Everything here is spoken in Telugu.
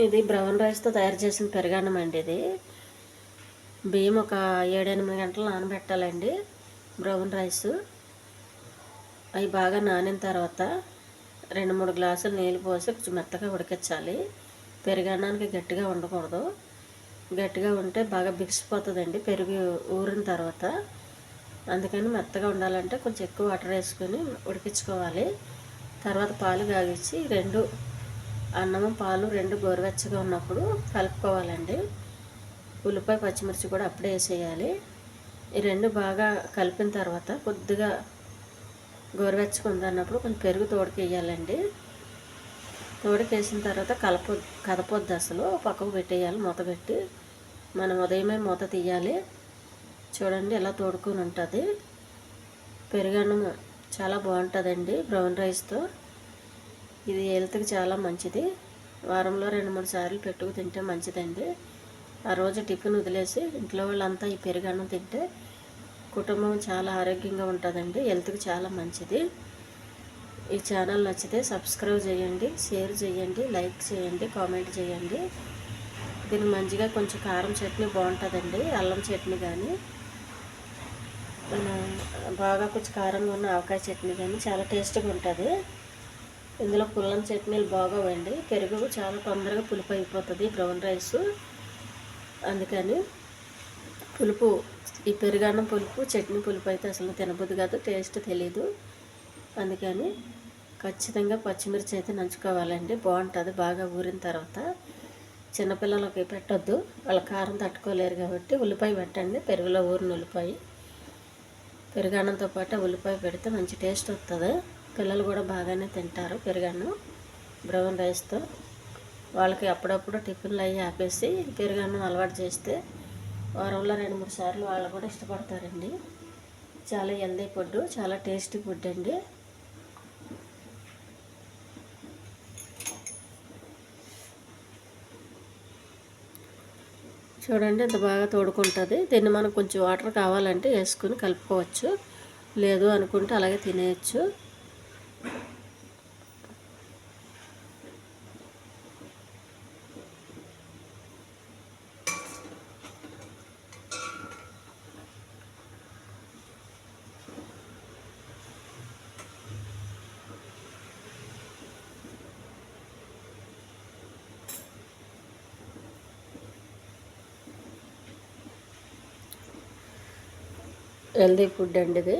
ఇది బ్రౌన్ రైస్తో తయారు చేసిన పెరుగన్నం అండి. ఇది బియ్యం ఒక 7-8 గంటలు నానబెట్టాలండి. బ్రౌన్ రైస్ అవి బాగా నానిన తర్వాత 2-3 గ్లాసులు నీళ్ళు పోసి కొంచెం మెత్తగా ఉడికించాలి. పెరుగన్నానికి గట్టిగా ఉండకూడదు. గట్టిగా ఉంటే బాగా బిగిసిపోతుందండి పెరుగు ఊరిన తర్వాత. అందుకని మెత్తగా ఉండాలంటే కొంచెం ఎక్కువ వాటర్ వేసుకొని ఉడికించుకోవాలి. తర్వాత పాలు కాగించి అన్నము పాలు 2 గోరువెచ్చగా ఉన్నప్పుడు కలుపుకోవాలండి. ఉల్లిపాయ పచ్చిమిర్చి కూడా అప్పుడే వేసేయాలి. ఈ 2 బాగా కలిపిన తర్వాత కొద్దిగా గోరువెచ్చగా ఉందన్నప్పుడు కొంచెం పెరుగు తోడుకేయాలండి. తోడుకేసిన తర్వాత కదపొద్దు, అసలు పక్కకు పెట్టేయాలి. మూత పెట్టి మనం ఉదయమే మూత తీయాలి. చూడండి ఎలా తోడుకొని ఉంటుంది. పెరుగన్నం చాలా బాగుంటుందండి బ్రౌన్ రైస్తో. ఇది హెల్త్కి చాలా మంచిది. వారంలో 2-3 సార్లు పెట్టుకు తింటే మంచిదండి. ఆ రోజు టిఫిన్ వదిలేసి ఇంట్లో వాళ్ళంతా ఈ పెరుగన్నం తింటే కుటుంబం చాలా ఆరోగ్యంగా ఉంటుందండి. హెల్త్కి చాలా మంచిది. ఈ ఛానల్ నచ్చితే సబ్స్క్రైబ్ చేయండి, షేర్ చేయండి, లైక్ చేయండి, కామెంట్ చేయండి. దీనికి మంచిగా కొంచెం కారం చట్నీ బాగుంటుందండి, అల్లం చట్నీ కానీ బాగా కొంచెం కారంగా ఉన్న ఆవకాయ చట్నీ కానీ చాలా టేస్ట్గా ఉంటుంది. ఇందులో పుల్లని చట్నీలు బాగోవండి. పెరుగు చాలా తొందరగా పులుపు అయిపోతుంది బ్రౌన్ రైస్. అందుకని ఈ పెరుగన్నం పులుపు, చట్నీ పులుపు అయితే అసలు తినబుద్ధి కాదు, టేస్ట్ తెలీదు. అందుకని ఖచ్చితంగా పచ్చిమిర్చి అయితే నంచుకోవాలండి, బాగుంటుంది. బాగా ఊరిన తర్వాత చిన్నపిల్లలకి పెట్టొద్దు, వాళ్ళ కారం తట్టుకోలేరు కాబట్టి ఉల్లిపాయ పెట్టండి. పెరుగులో ఊరిన ఉల్లిపాయ పెరుగన్నంతో పాటు ఉల్లిపాయ పెడితే మంచి టేస్ట్ వస్తుంది. పిల్లలు కూడా బాగానే తింటారు పెరుగన్నం బ్రౌన్ రైస్తో. వాళ్ళకి అప్పుడప్పుడు టిఫిన్లు అయ్యి ఆపేసి పెరుగన్నం అలవాటు చేస్తే వారంలో 2-3 సార్లు వాళ్ళు కూడా ఇష్టపడతారండి. చాలా హెల్దీ ఫుడ్, చాలా టేస్టీ ఫుడ్ అండి. చూడండి ఎంత బాగా తోడుకుంటుంది. దీన్ని మనం కొంచెం వాటర్ కావాలంటే వేసుకుని కలుపుకోవచ్చు, లేదు అనుకుంటే అలాగే తినేయచ్చు. హెల్దీ ఫుడ్ అండి ఇది.